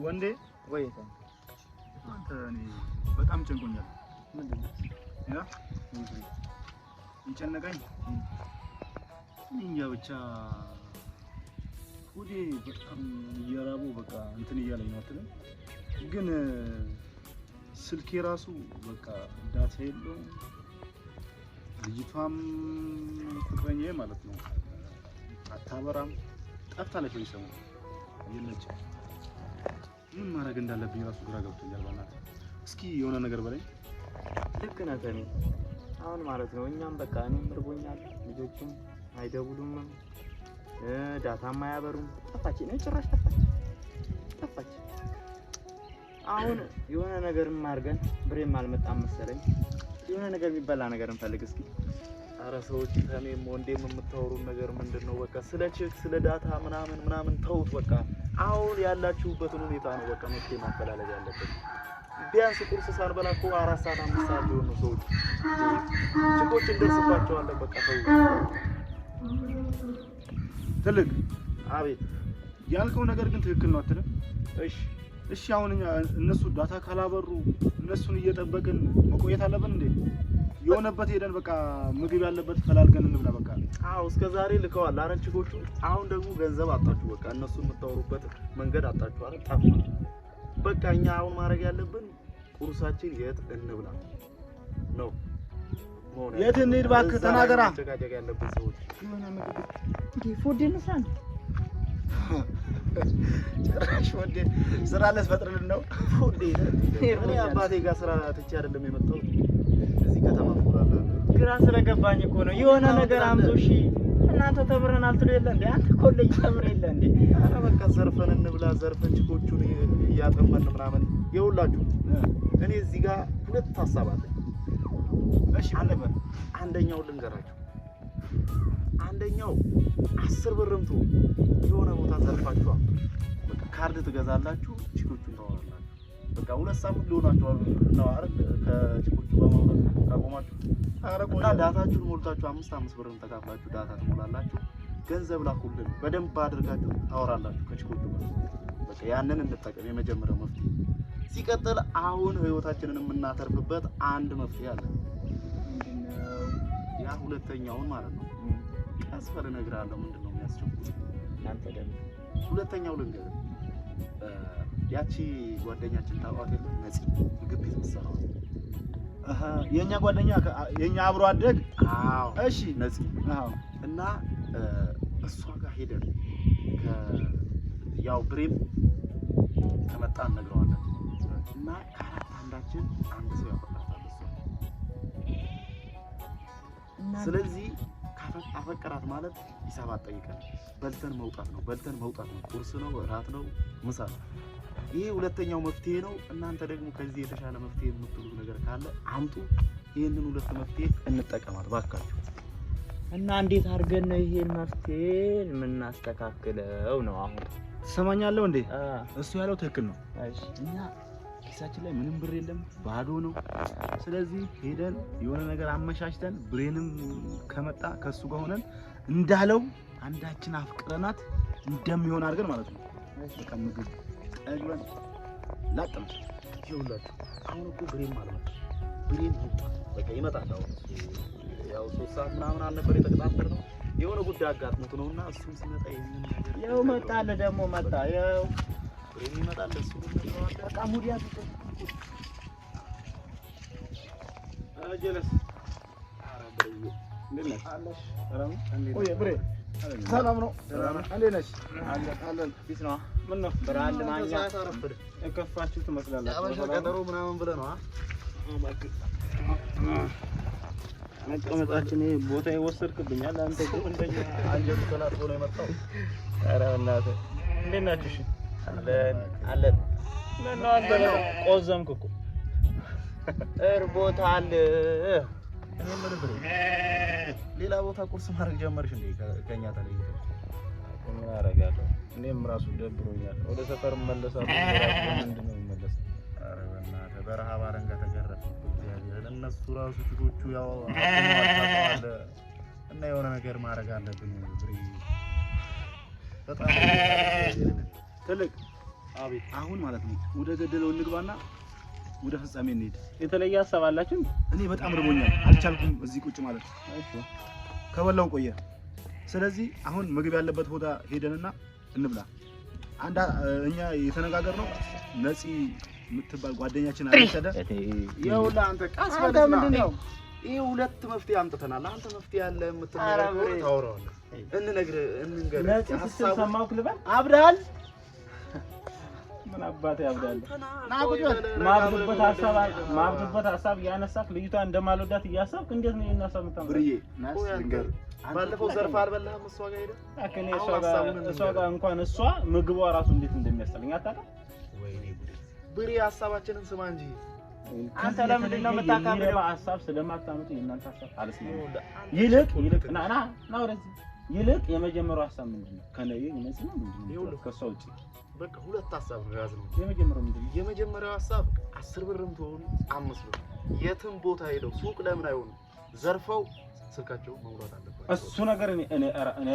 ወንዴ ወይ አንተ እኔ በጣም ጨንቆኛል። ምንድነው ያ ይጨነቀኝ እንጃ ብቻ ሆዴ በጣም እየራበው በቃ እንትን እያለኝ ነው አትልም? ግን ስልኬ ራሱ በቃ ዳታ የለውም። ልጅቷም ፍቅረኛዬ ማለት ነው አታበራም፣ ጠፍታለች። ወይ ሰሞኑን የለችም። ምን ማድረግ እንዳለብኝ ራሱ ግራ ገብቶኛል። በእናትህ እስኪ የሆነ ነገር በለኝ። ልክ ነህ ተሜ። አሁን ማለት ነው እኛም በቃ እኔም እርቦኛል፣ ልጆቹም አይደውሉም፣ ዳታም አያበሩም። ጠፋች ነው ጭራሽ ጠፋች። አሁን የሆነ ነገርም አድርገን ብሬም አልመጣም መሰለኝ። የሆነ ነገር የሚበላ ነገር እንፈልግ እስኪ። አረ ሰዎች ተሜም ወንዴም የምታወሩን ነገር ምንድነው? በቃ ስለ ቼክ ስለ ዳታ ምናምን ተውት። በቃ አሁን ያላችሁበትን ሁኔታ ነው በቃ መፍትሄ ማፈላለግ ያለበት። ቢያንስ ቁርስ ሳንበላ እኮ 4 ሰዓት 5 ሰዓት ሊሆን ነው። ሰዎች ችግሮች እንደርስባቸዋለን። በቃ ተው። ትልቅ አቤት ያልከው ነገር ግን ትክክል ነው አትልም? እሺ አሁን እነሱ ዳታ ካላበሩ እነሱን እየጠበቅን መቆየት አለብን እንዴ? የሆነበት ሄደን በቃ ምግብ ያለበት ፈላልገን እንብላ በቃ። አዎ እስከዛሬ ልከዋል አረንችጎቹ። አሁን ደግሞ ገንዘብ አጣችሁ። በቃ እነሱ የምታወሩበት መንገድ አጣችሁ አይደል? ጠፋ። በቃ እኛ አሁን ማድረግ ያለብን ቁርሳችን የት እንብላ ነው። የት እንሂድ እባክህ ተናገራ። ተጋጃጋ ያለብን ሰዎች የሆነ ምግብ እንዴ ፎዴን ሳን ጭራሽ ወዴ ስራ ለስፈጥርልን ነው ፎዴ። እኔ አባቴ ጋር ስራ ትቼ አይደለም የመጣሁት እዚህ ከተማ ፎራላ። ግራ ስለገባኝ እኮ ነው። የሆነ ነገር አምጡ። እሺ እናንተ ተምረን አልትሉ የለ እንዴ? አንተ ኮሌጅ ተምረ የለ እንዴ? አረ በቃ ዘርፈን እንብላ። ዘርፈን ችኮቹን እያጠመን ምናምን ይውላችሁ። እኔ እዚህ ጋር ሁለት ሐሳብ አለኝ። እሺ አንደኛው ልንገራችሁ። አንደኛው 10 ብርም ተው የሆነ ቦታ ዘርፋችሁ በቃ ካርድ ትገዛላችሁ፣ ችኮቹን ታወራላችሁ። በቃ 2 ሳምንት ሊሆናችሁ ነው አይደል? ከችኮቹ በማውራት ካቆማችሁ እና ዳታችሁን ሞልታችሁ 5 ብርም ተካፍላችሁ ዳታ ትሞላላችሁ። ገንዘብ ላኩልን፣ በደንብ አድርጋችሁ ታወራላችሁ ከችኮቹ ጋር። በቃ ያንን እንጠቀም፣ የመጀመሪያው መፍትሄ። ሲቀጥል አሁን ህይወታችንን የምናተርፍበት አንድ መፍትሄ አለ። ያ ሁለተኛውን ማለት ነው ቀስ በል እነግርሃለሁ። ምንድነው የሚያስቸኩል? እናንተ ደግሞ ሁለተኛው ልንገርህ። ያቺ ጓደኛችን ታውቃት የለ ነፂ ምግብ ቤት የምትሰራው የኛ ጓደኛ የኛ አብሮ አደግ። አዎ እሺ ነፂ። አዎ እና እሷ ጋር ሄደን ያው ብሬም ከመጣ እነግረዋለን እና ከአራት አንዳችን አንድ ሰው ያፈቅራታል እሷ። ስለዚህ አፈቀራት ማለት ሂሳብ አትጠይቀን፣ በልተን መውጣት ነው። ቁርስ ነው፣ እራት ነው፣ ምሳ ነው። ይሄ ሁለተኛው መፍትሄ ነው። እናንተ ደግሞ ከዚህ የተሻለ መፍትሄ የምትሉት ነገር ካለ አምጡ። ይሄንን ሁለት መፍትሄ እንጠቀማት ባካችሁ። እና እንዴት አድርገን ነው ይሄን መፍትሄ የምናስተካክለው ነው? አሁን ትሰማኛለህ እንዴ? እሱ ያለው ትክክል ነው። እሺ እኛ ኪሳችን ላይ ምንም ብር የለም፣ ባዶ ነው። ስለዚህ ሄደን የሆነ ነገር አመቻችተን ብሬንም ከመጣ ከሱ ጋር ሆነን እንዳለው አንዳችን አፍቅረናት እንደሚሆን አድርገን ማለት ነው። በቃ ምግብ ጠግበን ላጥም ይኸውላችሁ አሁን እኮ ብሬም ማለት ብሬም በቃ ይመጣል። አሁን ያው 3 ሰዓት ምናምን አልነበር የተቀጣጠርነው? የሆነ ጉዳይ አጋጥሞት ነውና እሱም ሲመጣ ይሄንን ነገር ያው መጣለ ደግሞ መጣ ያው ብሬም ይመጣል። እሱ ነው በጣም ሙዲያ ጀለስ ሰላም ነው። እንዴት ነሽ? አለን ቢስ ነው። ምን ነው ብራንድ ማኛ የከፋችሁ ትመስላላችሁ። አበሻ ቀጠሮ ምናምን ብለህ ነው? መቀመጣችን ቦታ ይወሰድክብኛል። አንተ ግን እንደኛ አንጀቱ ተላጥፎ ነው የመጣው። ኧረ በእናትህ እንዴት ናችሁ? እሺ አለን ምን ነው አንተ ነው ቆዘምክ እኮ እርቦታል። እኔ ምን ብሬ ሌላ ቦታ ቁርስ ማድረግ ጀመርሽ እንዴ? ከኛ ተለይቶ ምን አደርጋለሁ? እኔም ራሱ ደብሮኛል። ወደ ሰፈር መለሳለሁ። ምንድን ነው መለስ? ኧረ በእናትህ በረሃብ አረንጋ ተገረፍኩ። እግዚአብሔር እነሱ ራሱ ችግሮቹ ያው አጥተዋል እና የሆነ ነገር ማድረግ አለብን ብሬ። በጣም ትልቅ አቤት አሁን ማለት ነው ወደ ገደለው እንግባና ወደ ፍጻሜ እንሂድ። የተለየ ሀሳብ አላችሁ? እኔ በጣም ርቦኛል፣ አልቻልኩም እዚህ ቁጭ ማለት። እሺ ከበላው ቆየ። ስለዚህ አሁን ምግብ ያለበት ቦታ ሄደንና እንብላ። እኛ የተነጋገርነው ነፂ የምትባል ጓደኛችን አለችደ። ይኸውልህ አንተ ቀስ በለና ምንድነው ይሄ ሁለት መፍትሄ አምጥተናል። አንተ መፍትሄ ያለ የምትነግረው ታወራዋለህ። እንንገር ነፂ ስትሰማው ክልበል አብዳል ምን አባቴ ያብዳል። ማብዱበት ሀሳብ ያነሳክ ልጅቷ እንደማልወዳት እያሰብክ እንዴት ነው የናሳብ የምታምረው? ብርዬ ናስ ልንገር ባለፈው ዘርፋ አልበላህም እሷ ጋር ሄደህ አከኔ እሷ ጋር እንኳን እሷ ምግቧ ራሱ እንዴት እንደሚያስጠላኝ አታውቅም? ወይኔ ብሬ ሀሳባችንን ስማ እንጂ አንተ ለምንድን ነው የምታካብደው? ሀሳብ ስለማታመጡ የእናንተ ሀሳብ አልስማማም። ይልቅ ና ወደዚህ ይልቅ የመጀመሪያው ሀሳብ ምንድነው? ከነይ ነፂ ነው ምንድነው? ከሷ ውጪ በቃ ሁለት ሀሳብ ነው ያዝነው። የመጀመሪያው ምንድነው? የመጀመሪያው ሀሳብ 10 ብርም ትሆን 5 ብር የትም ቦታ ሄደው ሱቅ ለምን አይሆንም ዘርፈው ስልካቸው መውራት አለባቸው። እሱ ነገር እኔ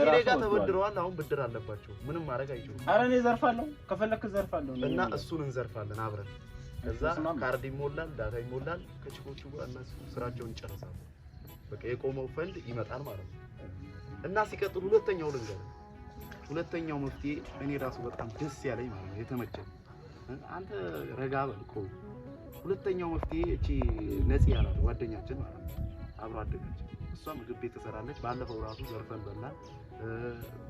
ራሱ ተበድረዋል። አሁን ብድር አለባቸው። ምንም ማድረግ አይችሉም። ኧረ እኔ ዘርፋለሁ፣ ከፈለክ ዘርፋለሁ እና እሱን እንዘርፋለን አብረን። ከዛ ካርድ ይሞላል፣ ዳታ ይሞላል። ከቺኮቹ ጋር እነሱ ስራቸውን ይጨርሳሉ። በቃ የቆመው ፈንድ ይመጣል ማለት ነው። እና ሲቀጥል ሁለተኛው ልንገር፣ ሁለተኛው መፍትሄ እኔ ራሱ በጣም ደስ ያለኝ ማለት ነው የተመቸኝ። አንተ ረጋ በል ቆይ። ሁለተኛው መፍትሄ እቺ ነፂ ያላት ጓደኛችን ማለት ነው አብሮ አደጋችን፣ እሷ ምግብ ቤት ትሰራለች። ባለፈው ራሱ ዘርፈን በላን፣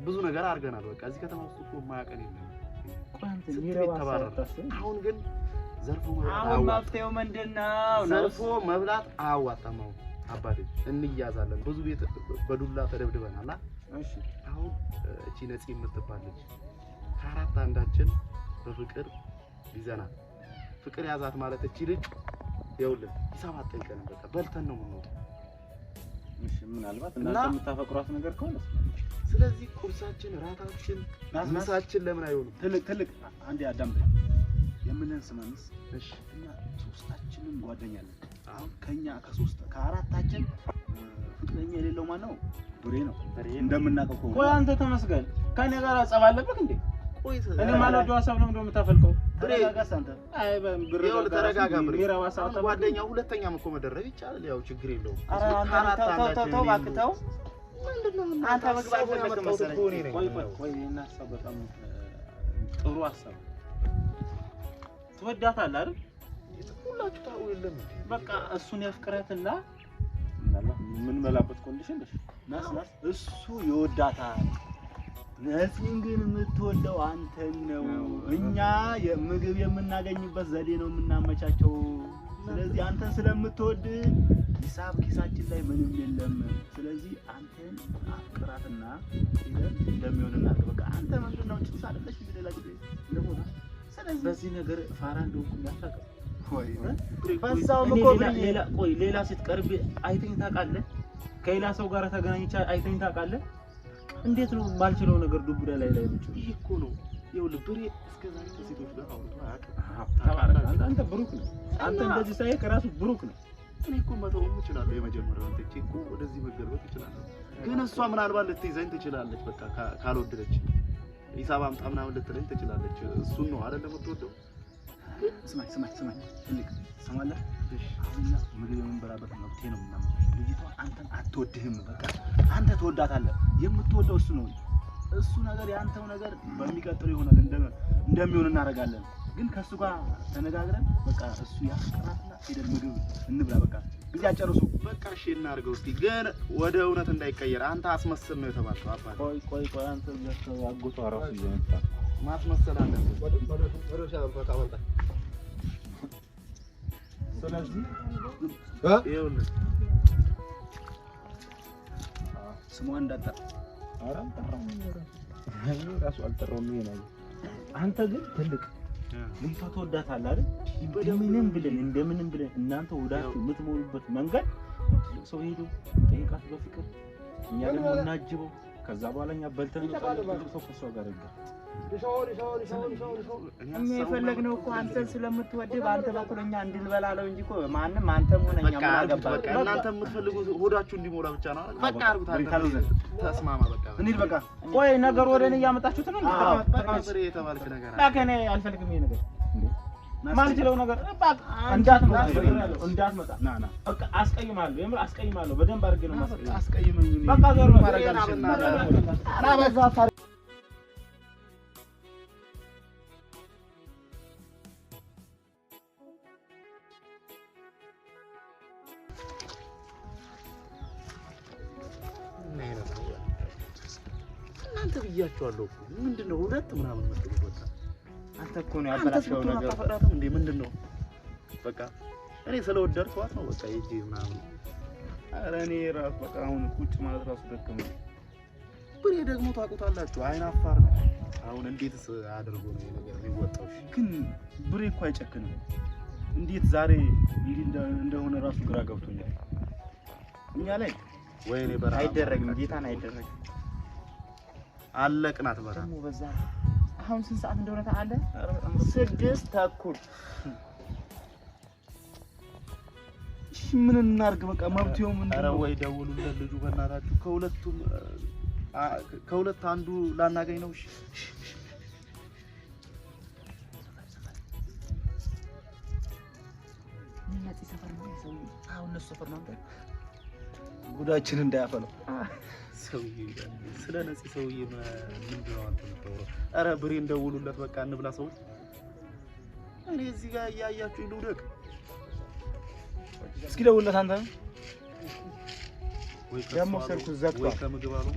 ብዙ ነገር አድርገናል። በቃ እዚህ ከተማ ውስጥ እኮ የማያውቀን የለም። አሁን ግን ዘርፎ መፍትሄው ምንድነው? ዘርፎ መብላት አያዋጣም። አሁን አባቴ እንያዛለን። ብዙ ቤት በዱላ ተደብድበናል። እሺ አሁን እቺ ነፂ የምትባለች ከአራት አንዳችን በፍቅር ይዘናል። ፍቅር ያዛት ማለት እቺ ልጅ ይኸውልህ ሂሳብ አትጠይቀንም። በቃ በልተን ነው የምንወጣው። እሺ ምናልባት እናንተ የምታፈቅሯት ነገር ከሆነ ስለዚህ ቁርሳችን፣ ራታችን፣ ምሳችን ለምን አይሆንም? ትልቅ አንዴ አዳም የምንን ስማንስ። እሺ እና ሶስታችንም ጓደኛ ነን። አሁን ከኛ ከአራታችን ፍቅረኛ የሌለው ማን ነው? ብሬ ነው እንደምናውቀው ከሆነ። ቆይ አንተ ተመስገን ከኔ ጋር ጸብ አለበት እንዴ? ቆይ እኔ ማለዶ ሀሳብ ነው እንደምታፈልቀው ተረጋጋስ አንተ። አይ ብሬ ተረጋጋ። ብሬ ጓደኛው ሁለተኛም እኮ መደረብ ይቻላል። ያው ችግር የለውም። ኧረ አንተ ተው ባክተው ምንድነው አንተ መግባት ፈለክ መሰለኝ። ቆይ እና ሀሳብ በጣም ጥሩ ሀሳብ ትወዳታለህ አይደል? ሁላችሁ ታው የለም በቃ እሱን ያፍቅራትና ምናልባት ምን መላበት ኮንዲሽን ናስ እሱ ይወዳታል። ነፂን ግን የምትወደው አንተን ነው። እኛ የምግብ የምናገኝበት ዘዴ ነው የምናመቻቸው። ስለዚህ አንተን ስለምትወድ ሂሳብ ኪሳችን ላይ ምንም የለም። ስለዚህ አንተን አፍቅራትና እንደሚሆንና በቃ አንተ ምንድነው ጭስ አይደለሽ ሌላ ጊዜ ለሞታ። ስለዚህ በዚህ ነገር ፋራ እንደሆንኩ ያታውቃል ወይ? በዛው ሌላ ሴት ቀርቤ አይተኝ ታውቃለህ? ከሌላ ሰው ጋር ተገናኝቻ አይተኝ ታውቃለህ? እንዴት ነው ባልችለው ነገር ዱብዳ ላይ ብቻ? ይሄ እኮ ነው ይኸውልህ ብሬ እስከዛሬ ከሴቶች ጋር አውርቶ አያውቅም። አንተ ብሩክ ነህ። አንተ እንደዚህ ሳይህ ከራሱ ብሩክ ነህ። እኔ እኮ መተውም እችላለሁ። የመጀመሪያውን ትቼ እኮ ወደዚህ መገልበጥ እችላለሁ። ግን እሷ ምናልባት ልትይዘኝ ትችላለች። በቃ ካልወደደች ሂሳብ አምጣ ምናምን ልትለኝ ትችላለች። እሱን ነው አይደል የምትወደው? ስማኝ ትልቅ ሰማለህ። አሁን ምግብ የምንበላበት መብቴ ነው ምናምን። ልጅቷ አንተን አትወድህም። በቃ አንተ ትወዳታለህ። የምትወደው እሱ ነው። እሱ ነገር ያንተው ነገር በሚቀጥለው ይሆናል እንደሚሆን እናደርጋለን። ግን ከሱ ጋር ተነጋግረን በቃ እሱ ያስቀራትና ሄደን ምግብ እንብላ። በቃ ጊዜ አጨርሱ። በቃ እሺ እናድርገው። እስቲ ግን ወደ እውነት እንዳይቀየር አንተ አስመስል ነው የተባልከው። አባቴ ቆይ አንተ ዘርፈው አጎቷ ራሱ እየመጣ ማስመሰል አለብህ። ወደ ሻም ፈቃመጣ። ስለዚህ ይኸውልህ ስሟን እንዳጠራ አልጠራውም። ራሱ አልጠራውም። ይሄ ነው። አንተ ግን ትልቅ ልጅቷ ትወዳታለህ አይደል? እንደምንም ብለን እናንተ ወዳችሁ የምትሞሉበት መንገድ ሰው ሄዶ ጠይቃት በፍቅር እኛ ደግሞ እናጅበው። ከዛ በኋላ እኛ በልተን ሰው ከሷ ጋር ይገባል። እኛ የፈለግነው እኮ አንተን ስለምትወድ በአንተ በኩል እኛ እንድንበላለው እንጂ እኮ ማንም አንተም ሆነ እኛ ማገባ እናንተ የምትፈልጉት ሆዳችሁ እንዲሞላ ብቻ ነው። በቃ አርጉት። ተስማማ በቃ እንሂድ። በቃ ቆይ ነገር ወደ እኔ ያመጣችሁት ነው። ጥሬ የተባልክ ነገር በቃ እኔ አልፈልግም ይሄ ነገር ማንችለው ነገር በቃ እንዳትመጣ ና በቃ አስቀይማለሁ። የምር አስቀይማለሁ። በደንብ አድርጌ ነው አስቀይመኝ። በቃ ዞር ነው ና በዛ እናንተ ብያችኋለሁ እኮ ምንድነው ሁለት ምናምን መስሎኝ በቃ አንተ እኮ ነው ያበላሽው ነገር አፈራተም እንዴ ምንድነው በቃ እኔ ስለወደድኳት ነው በቃ ይጂ ምናምን ኧረ እኔ ራስ በቃ አሁን ቁጭ ማለት ራሱ ደከመኝ ብሬ ደግሞ ታውቁታላችሁ አይን አፋር ነው አሁን እንዴትስ አድርጎ ነው ይሄ ነገር የሚወጣው ግን ብሬ እኮ አይጨክንም እንዴት ዛሬ እንዲህ እንደሆነ ራሱ ግራ ገብቶኛል እኛ ላይ ወይኔ በራ አይደረግም ጌታን አይደረግም አለቅናት በራ ደግሞ በዛ አሁን ስንት ሰዓት እንደሆነ ታውቃለህ? 6:30 እሺ ምን እናርግ በቃ መብቴው ምን ኧረ ወይ ደውሉለት ልጁ በእናታችሁ ከሁለት አንዱ ላናገኝ ነው እሺ ነፂ ሰፈር ነው ሰው አሁን እነሱ ሰፈር ነው ጉዳችን እንዳያፈለው ሰውዬ ስለ ነፂ ሰውዬ ምንድነው አንተ የምታወራው? ኧረ ብሬን ደውሉለት በቃ እንብላ ሰዎች። እኔ እዚህ ጋር እያያችሁ ልውደቅ። እስኪ ደውልለት አንተ ወይ ደግሞ ስልኩ ዘግቷል ወይ ከምግብ አሉ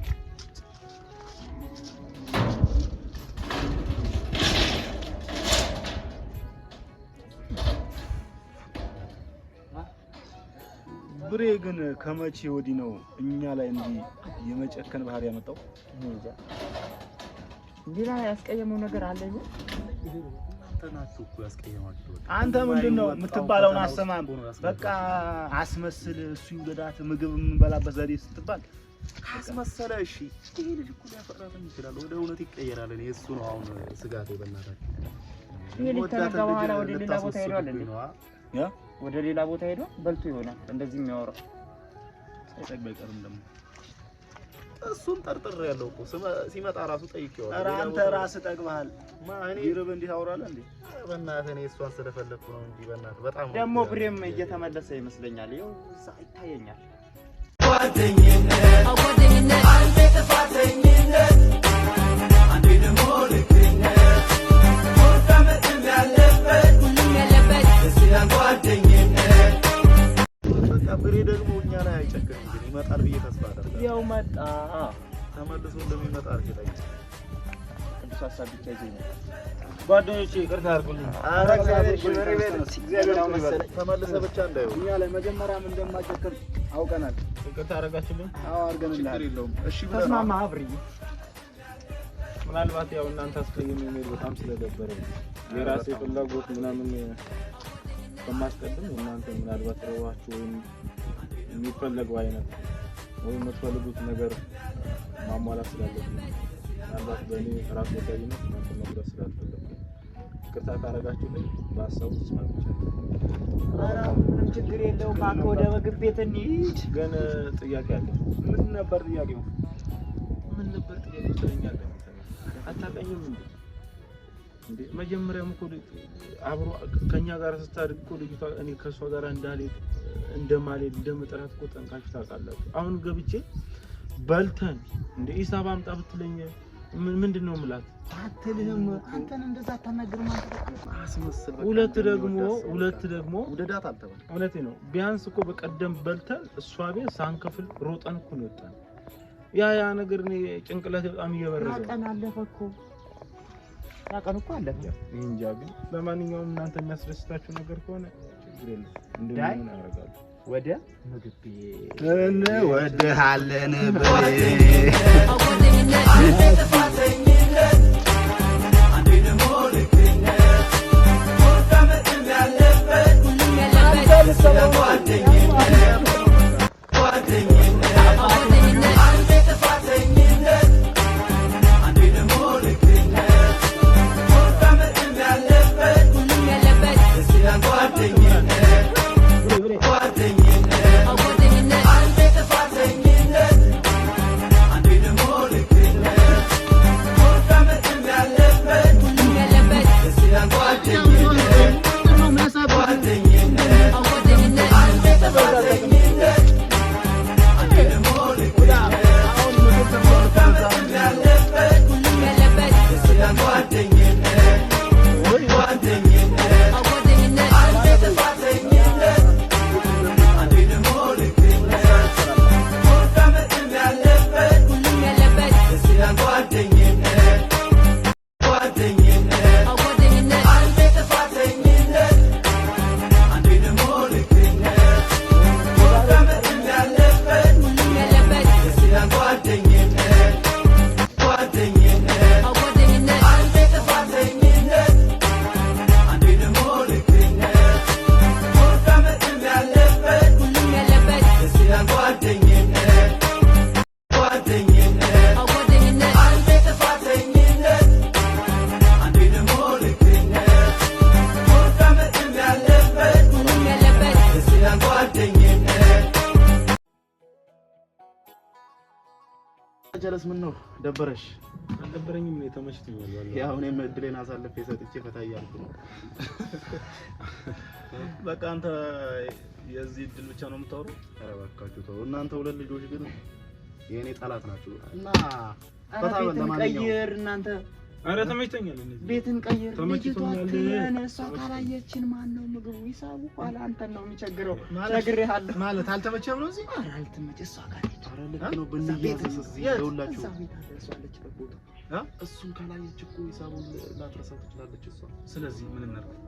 ብሬ ግን ከመቼ ወዲህ ነው እኛ ላይ እንዲህ የመጨከን ባህሪ ያመጣው? እንጃ ሌላ ያስቀየመው ነገር አለኝ። ተናችሁ እኮ ያስቀየማችሁ። አንተ ምንድነው የምትባለውን አሰማም። በቃ አስመስል እሱ ይወዳት ምግብ የምንበላበት ዘዴ ስትባል አስመሰለ። እሺ ይሄ ልጅ እኮ ሊያፈራረም ይችላል፣ ወደ እውነት ይቀየራል። እኔ እሱ ነው አሁን ስጋቴ በእናታችሁ። ይሄ ልጅ ተነጋ በኋላ ወደ ሌላ ቦታ ሄዷል እንዴ? ያ ወደ ሌላ ቦታ ሄዶ በልቶ ይሆናል እንደዚህ የሚያወራው ሳይጠግብ አይቀርም። ደግሞ እሱን ጠርጥር ያለው እኮ ሲመጣ ራሱ ጠይቄዋለሁ። ኧረ አንተ ራስህ ጠግበሃል። ማን ይርብ እንዴ ታወራለህ እንዴ? በእናትህ እኔ እሷን ስለፈለኩ ነው እንጂ በእናትህ በጣም ደግሞ ብሬም እየተመለሰ ይመስለኛል። ይኸው እዛ ይታየኛል። ጓደኝነት አንዴ ጥፋተኝነት አንዴ ደግሞ ልክነት ወጣመጥም ያለበት ሁሉም ያለበት እስያ ጓደኝነት በቃ ብሬ ደግሞ እኛ ላይ አይጨክንም ግን ይመጣል ብዬ ተስፋ አደርጋለሁ። ያው መጣ ተመልሶ እንደሚመጣ እርግጠኛ ቅዱስ ሀሳብ ብቻ ይዘኛል። ጓደኞቼ ይቅርታ አድርጉልኝ። ኧረ እግዚአብሔር ይመስገን ተመልሰህ ብቻ እንዳይሆን እኛ ላይ መጀመሪያም እንደማጨክን አውቀናል። ይቅርታ አደረጋችሁልኝ? አዎ አድርገንልሃል። ችግር የለውም። እሺ ተስማማ አብሪ። ምናልባት ያው እናንተ አስቀይሜ መሄድ በጣም ስለደበረኝ የራሴ ፍላጎት ምናምን ከማስቀድም እናንተ ምናልባት ረዋችሁ ወይም የሚፈለገው አይነት ወይም የምትፈልጉት ነገር ማሟላት ስላለብኝ ምናልባት በእኔ ራስ ወዳጅነት እናንተ መጉዳት ስላልፈለግኩ ይቅርታ ካደረጋችሁልኝ በሀሳቡ ተስማምቻለሁ። ኧረ ምንም ችግር የለውም። እባክህ ወደ ምግብ ቤት እንሂድ። ግን ጥያቄ አለ። ምን ነበር ጥያቄው? ምን ነበር ጥያቄው? ትለኛለህ አታውቀኝም እንዴ? መጀመሪያም እኮ አብሮ ከኛ ጋር ስታድግ እኮ ልጅቷ እኔ ከሷ ጋር እንዳልሄድ እንደማልሄድ እንደምጥራት እኮ ጠንቃችሁ ታውቃላችሁ። አሁን ገብቼ በልተን እንደ ሂሳብ አምጣ ብትለኝ ምንድነው የምላት? አትልህም። አንተን እንደዛ አታናግርም። አስመስል። ሁለት ደግሞ ውደዳት አልተባለ። እውነቴ ነው። ቢያንስ እኮ በቀደም በልተን እሷ ቤት ሳንከፍል ሮጠን እኮ ነው የወጣን። ያ ነገር እኔ ጭንቅላት በጣም እየበረዘ ቀን አለፈ እኮ ያ ቀን እኮ አለፈ። እንጃ ግን ለማንኛውም እናንተ የሚያስደስታችሁ ነገር ከሆነ ችግር የለም እንደምን ያደርጋሉ። ወደ ምግብ ቤት እንወድሃለን ብሬ አንዴ ጥፋተኝነት አንዴ ደግሞ ልክነት ወጣመጥም ያለበት ሁሉም ያለበት ጓደኝነት አንዴ ጥፋተኝነት ጀለስ ምን ነው ደበረሽ? አልደበረኝም ነው ተመችቶኛል ባለው። ያው እኔም እድሌን አሳልፌ ሰጥቼ ፈታ እያልኩ ነው። በቃ አንተ የዚህ እድል ብቻ ነው የምታወራው? ኧረ እባካችሁ ተው እናንተ ሁለት ልጆች ግን የኔ ጠላት ናችሁ እና ፈታ በል ለማንኛውም ቀይር እናንተ ኧረ ተመችቶኛል እኔ ቤትን ቀይር ተመችቶኛል። እሷ ካላየችን ማን ነው ምግቡ ይሳቡ ኋላ አንተን ነው የሚቸግረው ነግሬሃለሁ ማለት አልተመቸም ነው እዚህ ኧረ አልተመቸ እሷ ጋር ኧረ ልክ ነው ብንያዘስ እዚህ ደውላችሁ እሷ ቤት አደርሷለች በቦታ እሱን ካላየች እኮ ሂሳቡን ላትረሳው ትችላለች እሷ ስለዚህ ምን እናድርግ?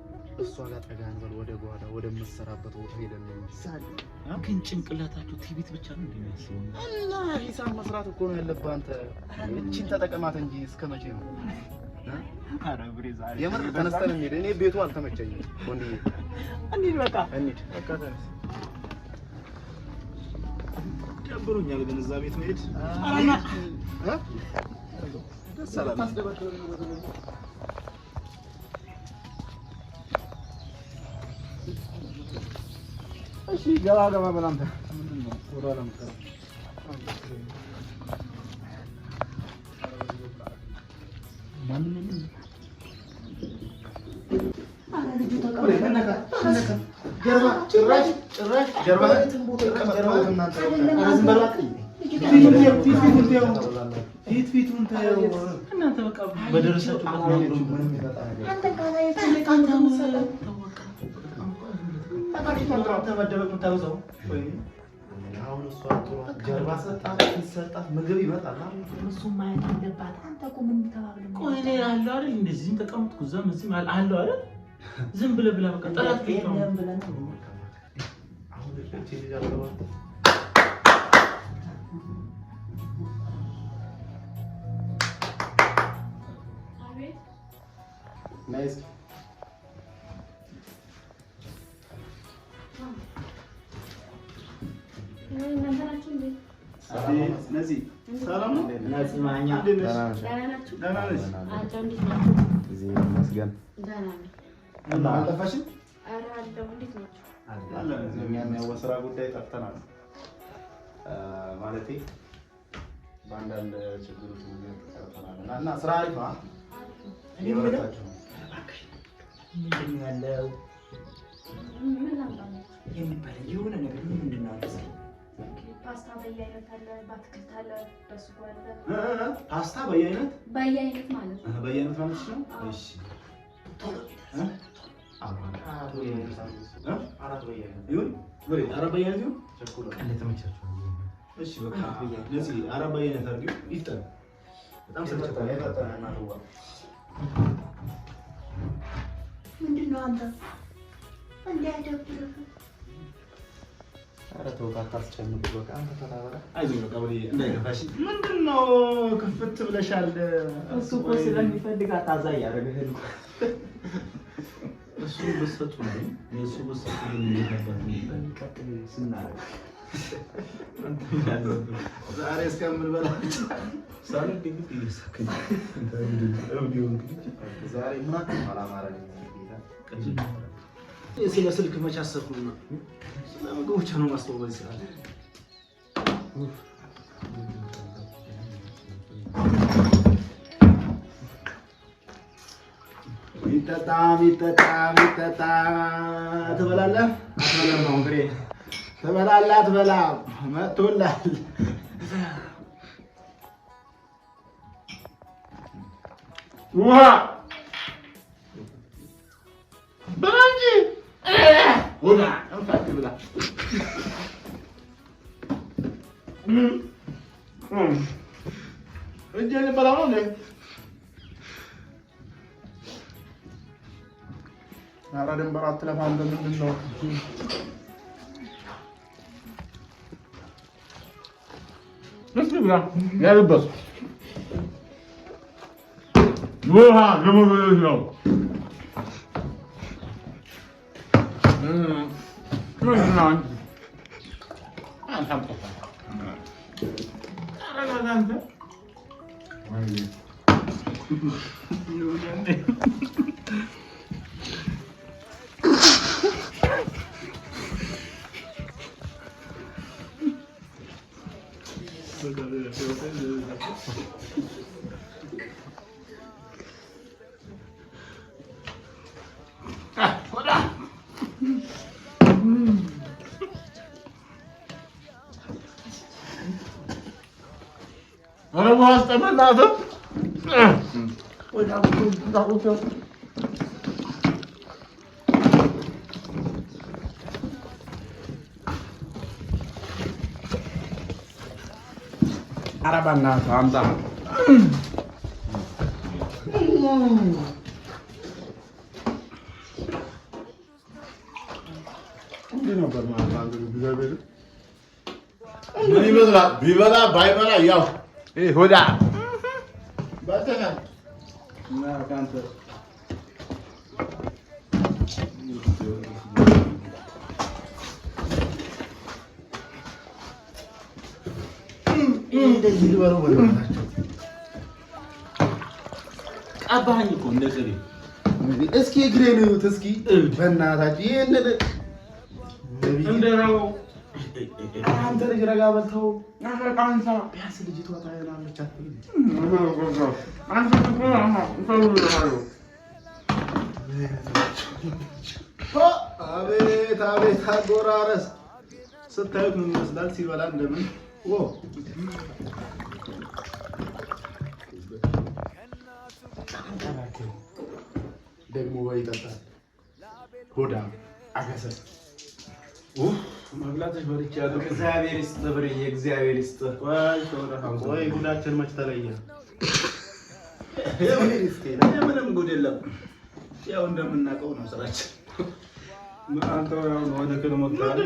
እሷ ጋር ጠጋ እንበል ወደ ጓዳ ወደ ምትሰራበት ቦታ ሄደን ነው ግን ጭንቅላታችሁ ቲቪት ብቻ ነው እንደሚያስበው እና ሂሳብ መስራት እኮ ነው ያለብህ አንተ እቺን ተጠቀማት እንጂ እስከመቼ ነው ኧረ ብሬ ዛሬ የምር ተነስተን እንሂድ እኔ ቤቱ አልተመቸኝም ወንድዬ እንሂድ በቃ እንሂድ በቃ ተነስ ደብሮኛል ግን እዛ ቤት መሄድ ደስ አላለም እሺ ገባ ገባ በላንተ ምንድነው ወራ ለምከራ ማንንም ልጁ ተቀበለ ጀርባ ጭራሽ ጀርባ እናንተ ዝም በላ ፊቱን ታየው እናንተ በቃ በደረሳችሁበት ነው ምንም ይመጣ ነገር አንተ ካላየች ተመደበቅ የምታውሰው አሁን እሷ ጀርባ ሰጣት ምግብ ይመጣል እሱ ማየት አለባት አንተ እኮ ምን ተባብለ ቆይ እኔ አለው አይደል እንደዚህ ተቀምጥኩ እዛም እዚህም አለው አይደል ዝም ብለህ ብላ በቃ ጠላት ቤት ነው ብለን አሁን እቺ ልጅ አልተባለ አቤት ናይስ ነዚህ ሰላም ነው ነዚህ ማኛ ደህና ናችሁ? ደህና ነሽ አንተ እንዴት ናችሁ? እዚህ መስገን ደህና ነኝ። እና አልጠፋሽም ኧረ አለሁ። እንዴት ናችሁ? አለን እኛም ያው በስራ ጉዳይ ጠፍተናል ማለቴ በአንዳንድ ችግሮች ጠፍተናል እና ስራ አሪፍ ነው እኔ ምንድነው ያለው ምን ላምጣ የሚባል የሆነ ነገር ምንድነው አለ ፓስታ በየአይነት አለ፣ በአትክልት አለ፣ በስጎ አለ። ፓስታ በየአይነት በየአይነት ማለት ነው። በየአይነት ማለት ነው እሺ አራት በየአይነት ይሁን ወሬ አራት በየአይነት ይሁን ቸኮላ እንደተመቻችሁ እሺ በቃ ለዚህ አራት በየአይነት አድርጊው ይፍጠን በጣም ስለተጠና ያጠጣና ነው ምንድነው አንተ እንዴ አይደብርህ? ኧረ ተው አታስጨንቁ በቃ አንተ ተታበረ አይዞህ በቃ ወሬ እንዳይገፋሽ ምንድነው ክፍት ብለሻል እሱ እኮ ስለሚፈልግ አታዛ ያደረገህ እኮ እሱ በሰጡ ነው እሱ በሰጡ ነው ቀጥል ስናረግ ዛሬ እስከምንበላችሁ ሳለ ድግት ይሰከኝ ዛሬ ምን አላማረኝ ስለ ስልክ መች አሰብኩና ስለ ምግቦች ነው ማስተዋወቅ ይችላል ሚጠጣ ትበላለህ አትበላም ነው እንግዲህ ትበላለህ አትበላም መጥቶልሃል ውሃ ብላ እንጂ ውሃ እንፋት ብላ እጄን ልበላው ነው እንዴ ኧረ ድንበር አትለፋም በምንድን ነው እስኪ ብላ ያልበስ ውሃ ለመበለት ነው ምንድን ነው አንተ አንተ ደግሞ አስጠመናት ወይ ታውቁት አረባና አምጣ ምን ይመስላል? ቢበላ ባይበላ ያው ሆዳ ባተናል እና ካንተ እንደዚህ ልበረው ወላችሁ ቀባኝ እኮ እንደዚህ እስኪ እግሬን እዩት እስኪ በእናታችሁ ይሄንን እንደራው አንተ ልጅ ረጋ በልተው አንተ ቢያንስ ልጅቷ ታያለች አቤት አቤት አጎራረስ ስታዩት ምን ይመስላል ሲበላ እንደምን ደግሞ ወይ ይጠጣል ሆዳ አገሰስ መብላትሽ በርቻለሁ። እግዚአብሔር ይስጥ ብርዬ፣ እግዚአብሔር ይስጥ። ወይ ጉዳችን መች ተለየ? ምንም ጉድ የለም። ያው እንደምናውቀው ነው ስራችን። አንተ ያው ነው ወደ ከለ ሞታል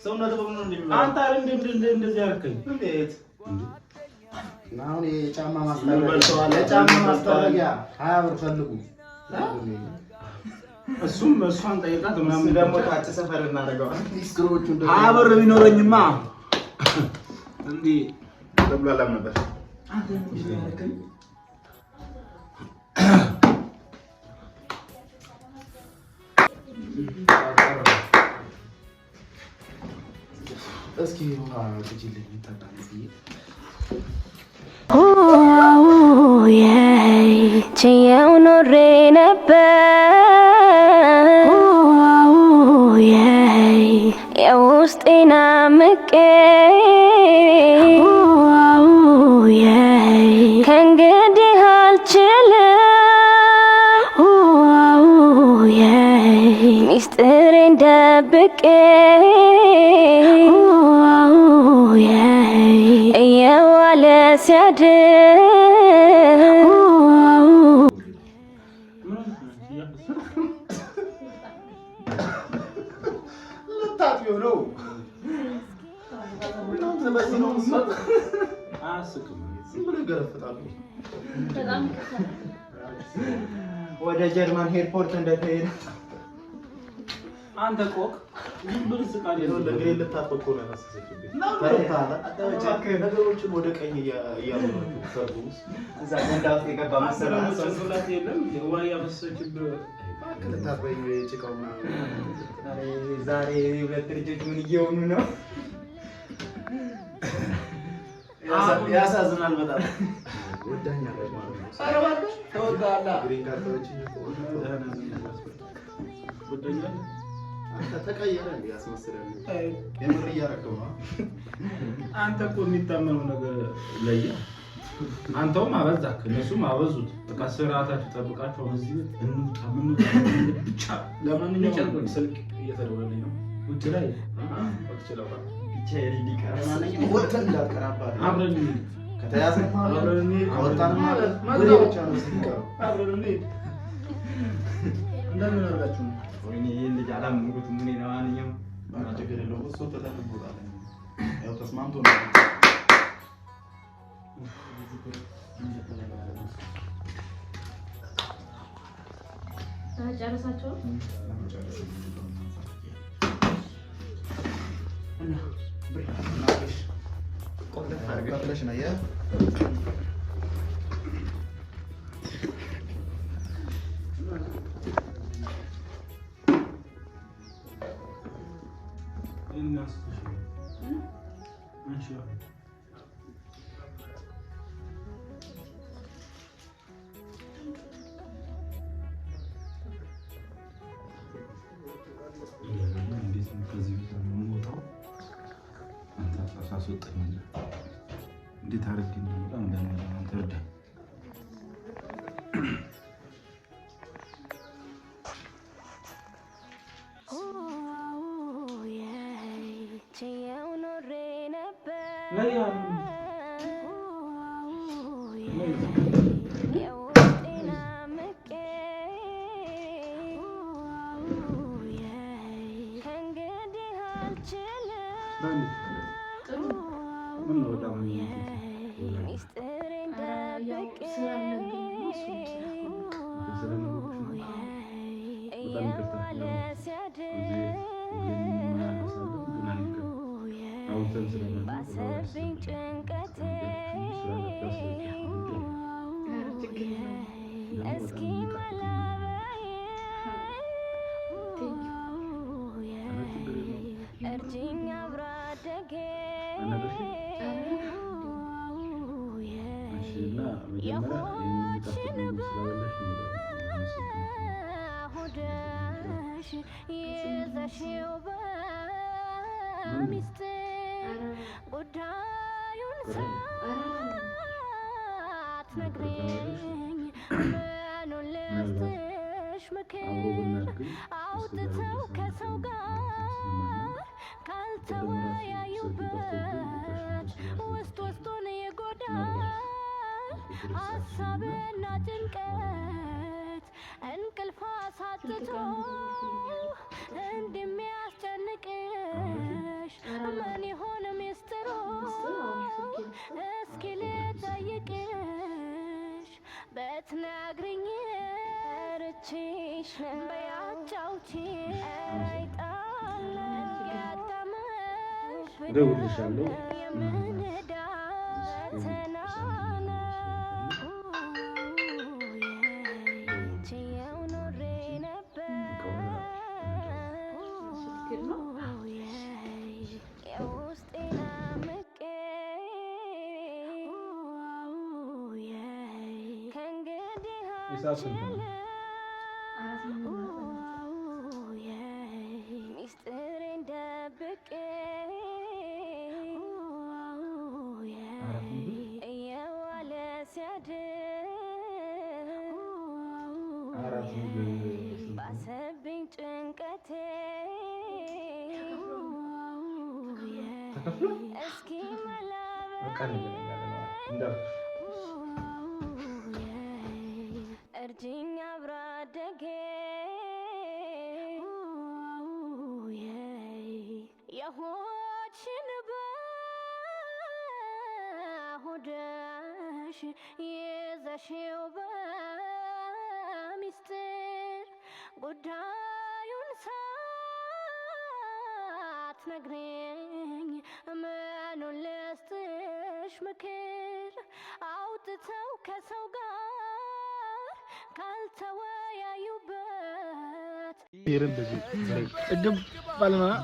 ሰውነት በምን እንደሚባል አንተ አይደል እንደዚህ ያልከኝ? እንዴት አሁን የጫማ ማስታወቂያ 20 ብር ፈልጉ። እሷን ጠይቃት ምናምን ደግሞ ታች ሰፈር እናደርገዋለን። ዲስክሮቹ እንደዚህ 20 ብር ቢኖረኝማ እንዴ ተብላላም ነበር። አንተ ምን ያልከኝ? እስኪ ትችልኝ ተጣጣሚ ችየው ኖሬ ነበር የውስጤን አምቄ ከእንግዲህ አልችልም ሚስጥሬን ደብቄ እየዋለ ሲያድር ልታጥቢው ነው። ወደ ጀርመን ኤርፖርት እንደተሄደ አንተ ቆቅ ምን ስቃል ነው ለግሬ ልታጠቆ ነው ያሰሰችብኝ ነገሮችን ወደ ቀኝ እያመራችሁ ተርጉም እዛ ገንዳው የገባ መሰራት ሰንሱላት የለም ወይ ያመሰችብህ ልታጥበኝ ጭቃው ዛሬ ሁለት ልጆች ምን እየሆኑ ነው? ያሳዝናል በጣም ወዳኛለህ ማለት ነው። አረባክ ተወዳላ ግሪን ካርቶችን ወዳኛለህ አንተ ተቀየረ እንዴ ያስመስላል። የምር እያረከው ነው አንተ እኮ የሚታመነው ነገር ለያ አንተውም አበዛክ እነሱም አበዙት። በቃ ስርዓታችሁ ጠብቃችሁ እዚህ እንውጣ ብቻ። ለማንኛውም ስልክ እየተደወለልኝ ነው ውጭ ላይ ወጥቼላው ብቻ ይሊቀራናኝ ወጥተን እንዳልቀራባል አብረን ከተያዘን አብረን ከወጣን ማለት ብቻ ነው ሲቀር አብረን እንደምን አላችሁ? ወይኔ ይሄን ልጅ አላመንኩትም። ምን ነው አንኛው ችግር የለውም እሱ ተጠቅሞታል። ያው ተስማምቶ ነው ጨረሳችሁ? እና ብሬሽ ቆንጆ አድርገሽ ነው ያ እንዴት አድርጌ በጣም እንደምን ተወደ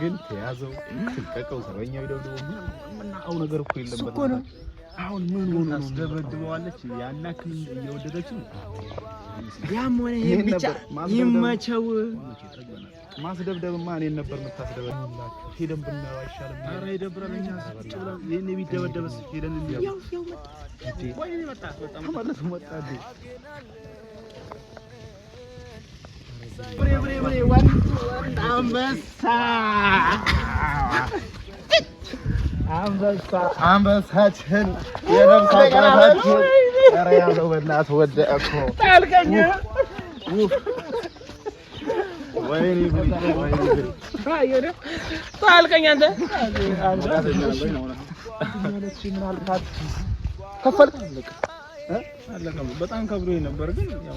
ግን ተያዘው ተቀቀው ዘበኛው ይደውለው ምን አው ነገር እኮ የለም አሁን ምን ሆኖ ነው አስደበድበዋለች ያን ያክል እየወደደች ያም ሆነ ይሄ ብቻ ይመቸው ማስደብደብማ እኔን ነበር የምታስደበድብላችሁ ሄደን ብናየው አይሻልም ኧረ ይደብራልኛ ብለን ይሄን ቢደበደበስ ሄደን ያው ወይ መጣ በጣም ማለት መጣ ብሬ ወንድ አንበሳችን የነፍስ አባታችን ኧረ ያለው በእናትህ ወደቀ እኮ ጣልከኝ ወይኔ ጣልከኝ አንተ ከፈልክ በጣም ከብዶኝ ነበር ግን ያው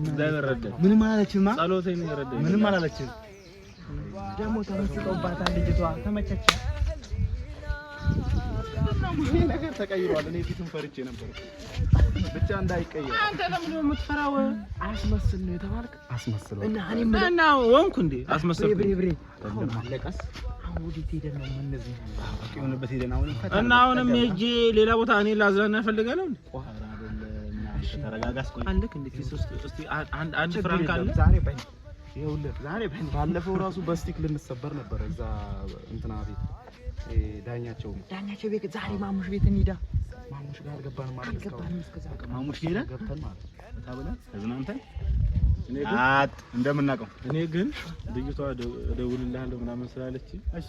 እግዚአብሔር ረዳኝ ምንም አላለችማ ጸሎቴን ረዳኝ ምንም አላለችም ደግሞ ተመስጦባታል ልጅቷ ተመቸች ይሄ ነገር ተቀይሯል እኔ ፊቱን ፈርቼ ነበር ብቻ እንዳይቀየር አንተ ለምን ነው የምትፈራው አስመስል ነው የተባልክ አስመስለው እና እኔ እና ወንኩ እንዴ አስመስል ብሬ ለቀስ አሁን ወዴት ሄደን ነው እነዚህ የሆነበት ሄደን አሁን እና አሁንም ሄጄ ሌላ ቦታ እኔ ላዝናና ፈልጋለሁ እንዴ ተረጋጋስ ቆይ አለክ እንዴ እስቲ አንድ ፍራንክ አለ ዛሬ ባይ ይኸውልህ ዛሬ ባለፈው ራሱ በስቲክ ልንሰበር ነበር እዛ እንትና ቤት ዳኛቸው ቤት ዛሬ ማሙሽ ቤት እንሂዳ ማሙሽ ጋር አልገባንም ማለት ነው ማሙሽ ሄደ ገብተን ማለት ታብለን ተዝናንተን እኔ ግን እንደምናውቀው እኔ ግን ልጅቷ እደውልልሃለሁ ምናምን ስላለች እሺ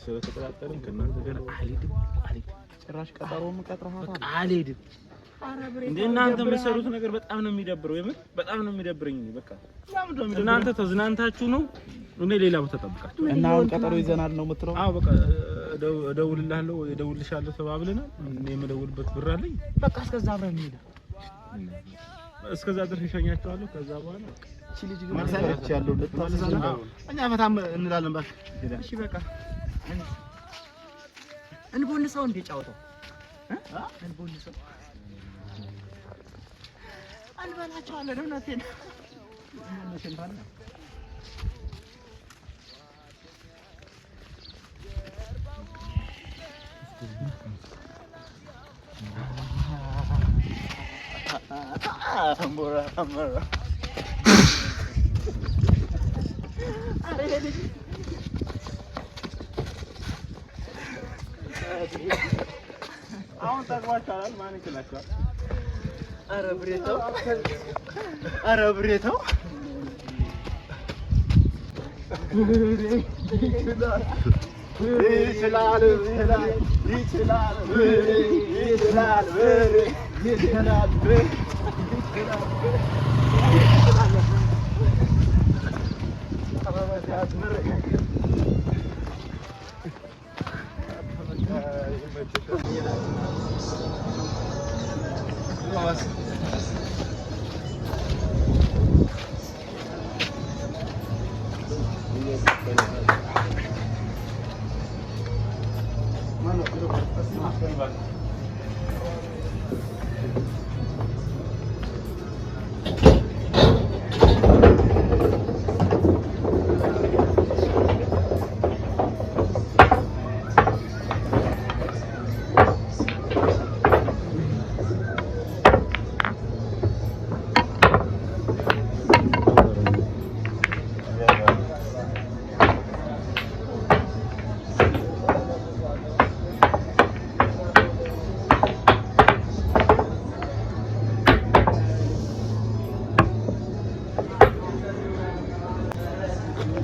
ስለተጠራጠርን ከእናንተ ጋር አልሄድም ጭራሽ ቀጠሮም ቀጥረሃት አልሄድም እንዴ እናንተ የምትሰሩት ነገር በጣም ነው የሚደብረው የምር በጣም ነው የሚደብረኝ በቃ እናንተ ተዝናንታችሁ ነው እኔ ሌላ ቦታ ተጠብቃችሁ እና አሁን ቀጠሮ ይዘናል ነው የምትለው አዎ በቃ እደውልልሃለሁ እደውልልሻለሁ ተባብለናል እኔ የምደውልበት ብር አለኝ በቃ እስከዛ አብረን እንሂድ እስከዛ ድረስ እሸኛቸዋለሁ ከዛ በኋላ እቺ ልጅ ግን ማርሳለች ያለው ለተዋለና እኛ ፈታም እንላለን ባክ እሺ በቃ እንቦንሰው እንደ ጫወተው እንቦንሰው አንበላቸዋለን እውነቴን አሁን ታግባችኋል ማን ይችላችኋል ኧረ ብሬተው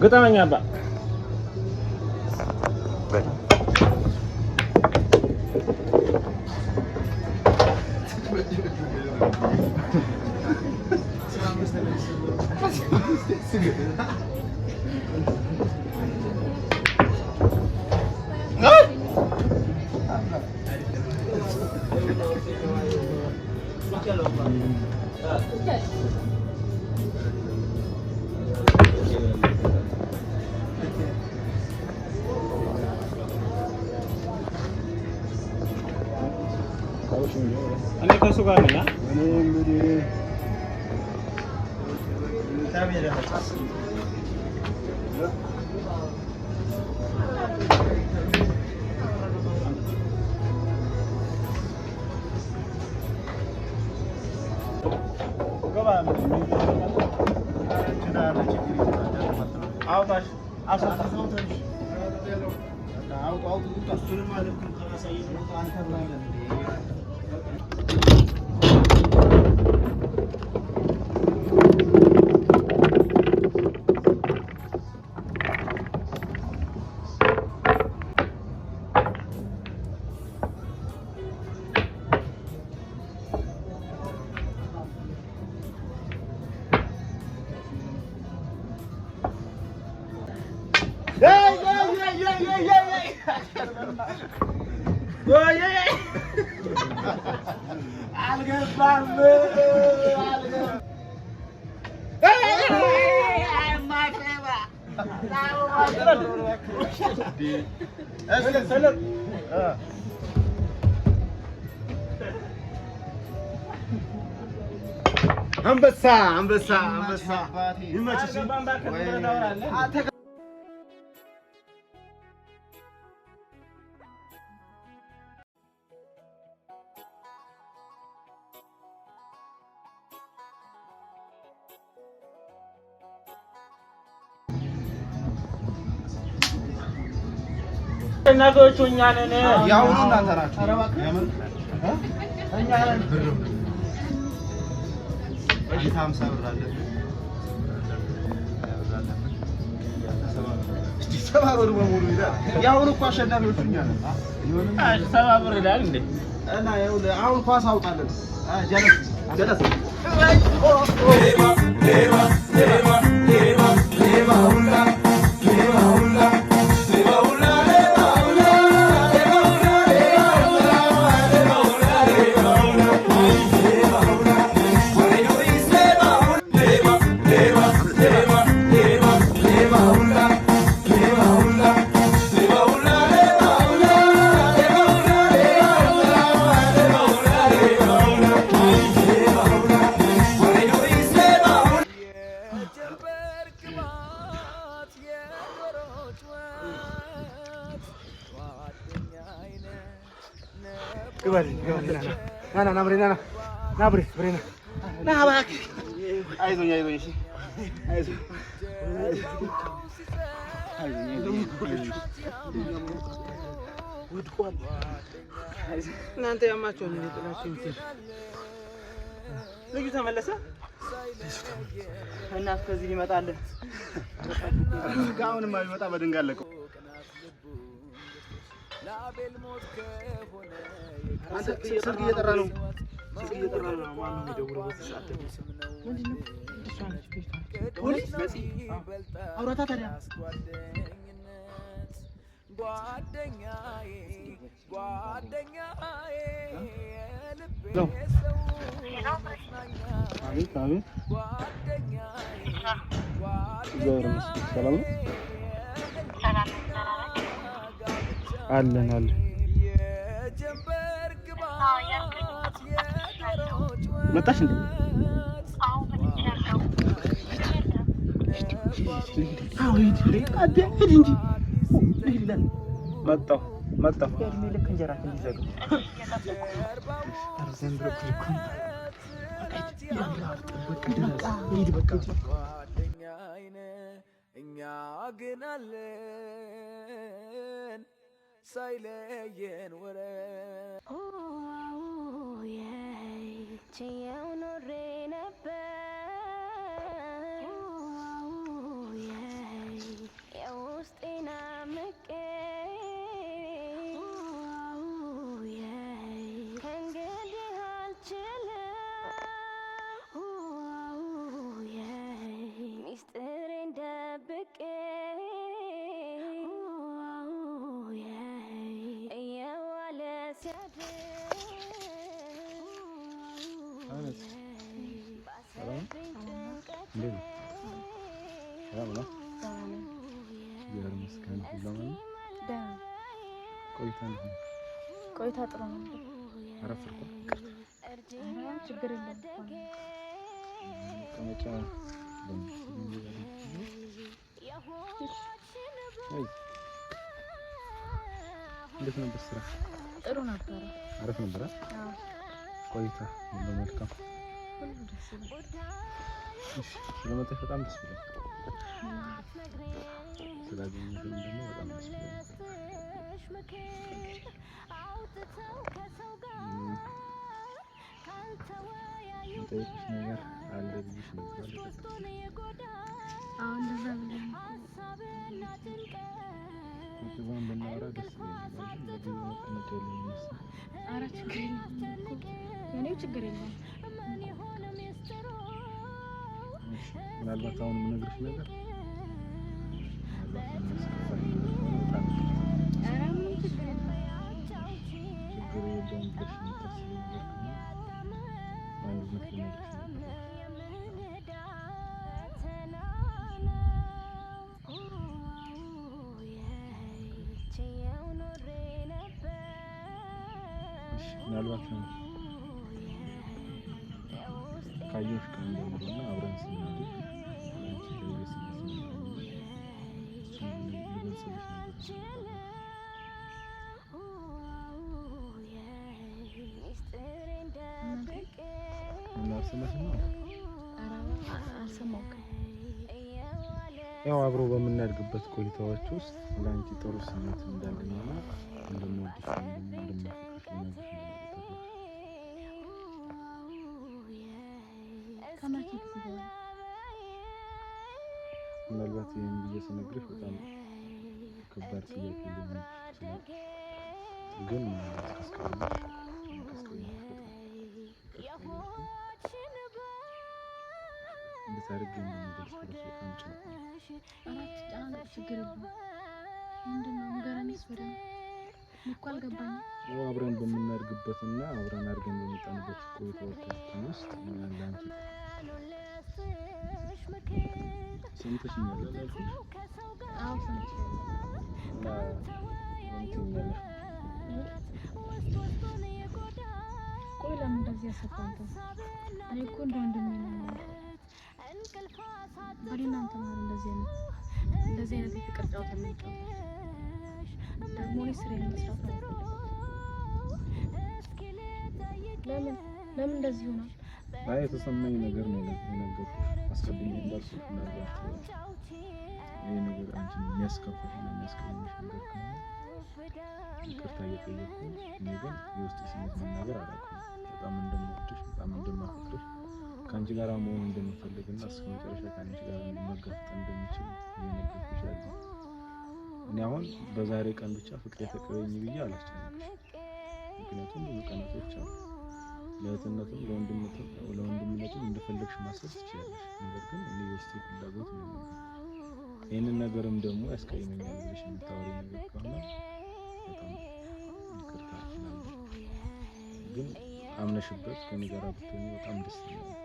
ግጠመኛ አባ እኔ ከሱ ጋር ነኝ እኔ እንግዲህ አንበሳ ይመችሽ። ተናገሩት እኛ ነን ያው እናንተ ናችሁ የምን እኛ ነን እሺ 50 ብር አለ ሰባብር በሙሉ ይላል ያው እኮ አሸናፊዎቹ እኛ ነን ሰባብር ይላል እንዴ እና ያው አሁን ኳስ አውጣለን ጀለስ ጀለስ ሌባ ሁላ ና ብሬና ና ብሬና ና እባክህ አይዞኝ እሺ አይዞኝ እናንተ ያማችሁን ጥላችሁ ልጁ ተመለሰ እና ከዚህ ይመጣል አሁንማ ቢመጣ በድንጋይ አለቀው አንተ ስልክ እየጠራ ነው ማን ነው የሚደውለው በዚህ ሰዓት ምንድነው ፖሊስ አውራታ ታዲያ አቤት ሰላም ነው አለን መጣሽ እንዴ አዎ ሂድ እንጂ መጣሁ እድሜ ልክ እንጀራ እንዲዘጋ እኛ ግን አለን ሳይለየን ወረ ችየው ኖሬ ነበር የውስጤን አምቄ ከእንግዲህ አልችልም ሚስጥሬን ደብቄ እየዋለ ሲያድር ቆይታ ጥሩ ነው። አረፍኩ ችግር የለም። ከመጫ እንዴት ነበር ስራ? ጥሩ ነበር። አረፍ ነበር። አዎ ቆይታ ሁሉ መልካም። እሺ ስለመጣሽ በጣም ደስ ብሎኛል። ስላገኘሁሽ ደግሞ በጣም ደስ ብሎኛል። ጠይቅሽ ነገር አለ ብዬሽ ነበር። አሁን እንደዛ ብለኝ እዛም ብናወራ ደስ ይለኛል። ለጊዜው መቀመጥ የለኝም። ኧረ ችግር የለም እኔ ችግር የለም። ምናልባት አሁን የምነግርሽ ነገር ምናልባት የሚያስከፋኝ በጣም ኧረ ምን ችግር የለም ብለሽ የምታስቢው ነገር ከሆነ አንድ ምክር ልነግርሽ ነበር። ምናልባት ካየሁሽ ቀን ጀምሮና አብረን ስናድግ አንቺ ለቤት ያው አብሮ በምናድግበት ቆይታዎች ውስጥ ለአንቺ ጥሩ ስሜት እንዳለኝና እንደምወድሽ እንደማፈቅርሽ ልነግርሽ ነው የጠራሁሽ። ከመቼ ጊዜ በኋላ? ምናልባት ይህን ብዬ ስነግርሽ በጣም ከባድ ጥያቄ ሊሆን ይችላል፣ ግን ካስቀየምሽ እንድታደርግ እንደሚገልጽ በጣም ጭንቅ ነው። አራት ጫና ችግር የለውም። ምንድነው ንገረኝ። በደንብ እኮ አልገባኝም። ያው አብረን በምናድግበትና አብረን አድርገን በመጣንበት ቆይታዎቻችን ውስጥ ለአንቺ ሰምተሽኛል ያልኩሽ? አዎ ሰምቻለሁ። እና ምን ትይኛለሽ? ቆይ ለምን እንደዚህ ያሰብከው አንተ? እኔ እኮ እንደ ወንድሜ ነው። በእኔና አንተ መሀል እንደዚህ አይነት የፍቅር ጨዋታ የሚጫወት ደግሞ እኔ ስራዬን መስራት ነው የምፈልገው። ለምን እንደዚህ ይሆናል? አይ የተሰማኝ ነገር ነው የነገርኩሽ። አስቀድሜ እንዳልኩሽ ምናልባት ይሄ ነገር አንቺን የሚያስከፋሽ እና የሚያስቀይምሽ ነገር ካለ ይቅርታ እየጠየቅኩ፣ እኔ ግን የውስጥ ስሜት መናገር አላውቅም። በጣም እንደምወድሽ፣ በጣም እንደማፈቅርሽ፣ ከአንቺ ጋር መሆን እንደምፈልግና እስከ መጨረሻ ከአንቺ ጋር መጋፈጥ እንደምችል እየነገርኩሽ ያለው። እኔ አሁን በዛሬ ቀን ብቻ ፍቅር የተቀበኝ ብዬ አላስጨነቅሽ። ምክንያቱም ብዙ ቀናቶች አሉ። ለእህትነትም ለወንድምነትም እንደፈለግሽ ማሰብ ትችላለሽ። ነገር ግን እኔ የውስጤ ፍላጎት ነው። ይህንን ነገርም ደግሞ ያስቀይመኛል ብለሽ የምታወሪ ነገር ከሆነ በጣም ይቅርታ እላለሁ። ግን አምነሽበት ከኔ ጋር ብትሆኚ በጣም ደስ ይላል።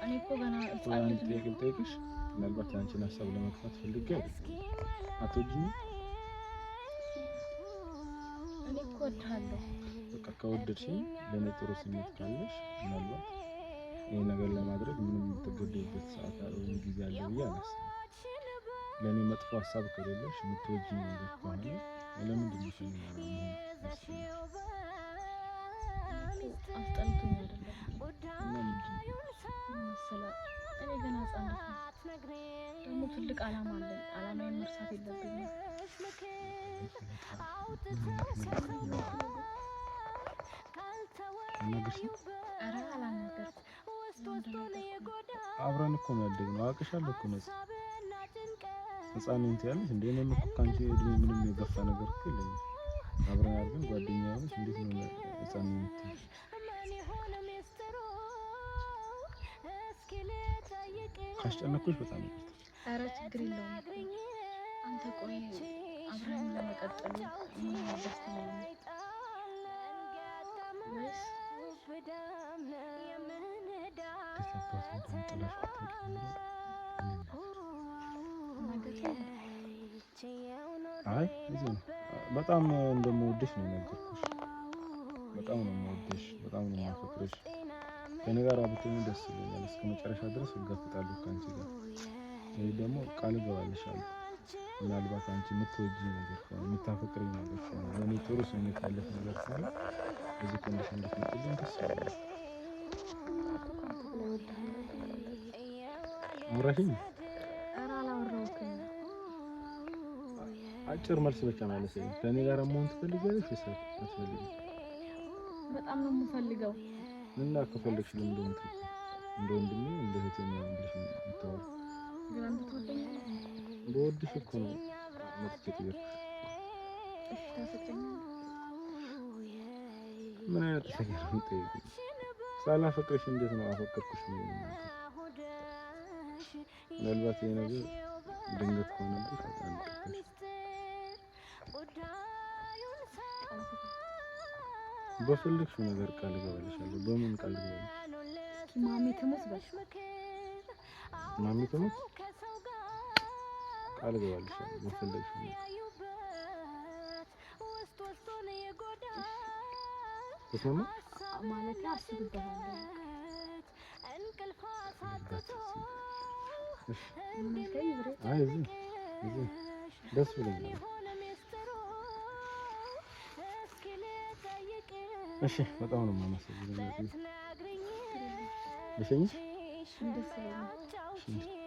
እኔ እኮ ገና ጥያቄ ልጠይቅሽ። ምናልባት የአንቺን ሀሳብ ለመግፋት ፈልጌ አይደለም። አትወጂኝም? እኔ እኮ እወድሃለሁ። በቃ ከወደድሽኝ ለእኔ ጥሩ ስሜት ካለሽ ምናልባት ይህ ነገር ለማድረግ ምንም የምትገደይበት ሰዓት ወይም ጊዜ አለ ብዬ አላስብም። ለእኔ መጥፎ ሀሳብ ከሌለሽ የምትወጂኝ ነገር ከሆነ ለምንድን ነው ከእኔ ጋር መሆን ያስፈልጋል? አስጠልቶኝ አይደለም እና ምንድን ነው መሰለህ፣ እኔ ገና ሕፃን ነኝ። ደግሞ ትልቅ ዓላማ አለኝ። ዓላማዬን መርሳት የለብኝም። ኧረ አላናገርኩም። አብረን እኮ ነው ያደግነው። አውቅሻለሁ እኮ ነው። ሕፃን ነኝ ትያለሽ እንዴ? እኔም እኮ ከአንቺ እድሜ ምንም የገፋ ነገር እኮ የለኝም። አብረን አድርገን ጓደኛ ሆነሽ እንዴት ነው ሕፃን ነኝ የምትይኝ? ካስጨነቅኩሽ በጣም ይቅርታ። ኧረ ችግር የለውም። አንተ ቆይ አብረን ለመቀጠሉ ምን ደስተኛ ነህ ወይስ አይ እዚህ ነው። በጣም እንደምወድሽ ነው የነገርኩሽ። በጣም ነው የምወድሽ፣ በጣም ነው የማፈቅርሽ። ከእኔ ጋር ብትሆኚ ደስ ይለኛል። እስከ መጨረሻ ድረስ እጋፍጣለሁ ከአንቺ ጋር። ይህ ደግሞ ቃል እገባልሻለሁ። ምናልባት አንቺ የምትወጂኝ ነገር ከሆነ የምታፈቅሪኝ ነገር ከሆነ ለእኔ ጥሩ ስሜት ያለሽ ነገር ከሆነ እዚህ ኮንዲሽን እንድትመጪልኝ ደስ ይለኛል። አውራሽኝ? ኧረ አላወራሁትም። አጭር መልስ ብቻ ማለት ነው። ከእኔ ጋር መሆን ትፈልጊያለሽ ወይስ አትፈልጊም? በጣም ነው የምፈልገው። እና ከፈለግሽ ለምን እንደ ወንድሜ እንደ እህቴ ነው ብለሽ የምታወሪው? ግን አንተ ትወደኛለህ? በወድሽ እኮ ነው መጥቼ ትገርኩሽ። እሺ ታፈቅረኛለህ? ምን አይነት ጥያቄ ነው የምትጠይቂኝ? ሳላፈቅርሽ እንዴት ነው አፈቀርኩሽ የሚለው? ምናልባት ይሄ ነገር ድንገት ከሆነብሽ በጣም ይቅርታሽ። በፈለግሽው ነገር ቃል እገባልሻለሁ። በምን ቃል እገባልሽ? እስኪ ማሚ ትሙት በል። ማሚ ትሙት ቃል እገባልሻለሁ። በፈለግሽው ነገር ተስማማ ማለት አስብበታለሁ። አይ እዚህ ደስ ብሎኛል። እሺ በጣም ነው የማመሰግነው። ልሸኝሽ? ደስ ይላል።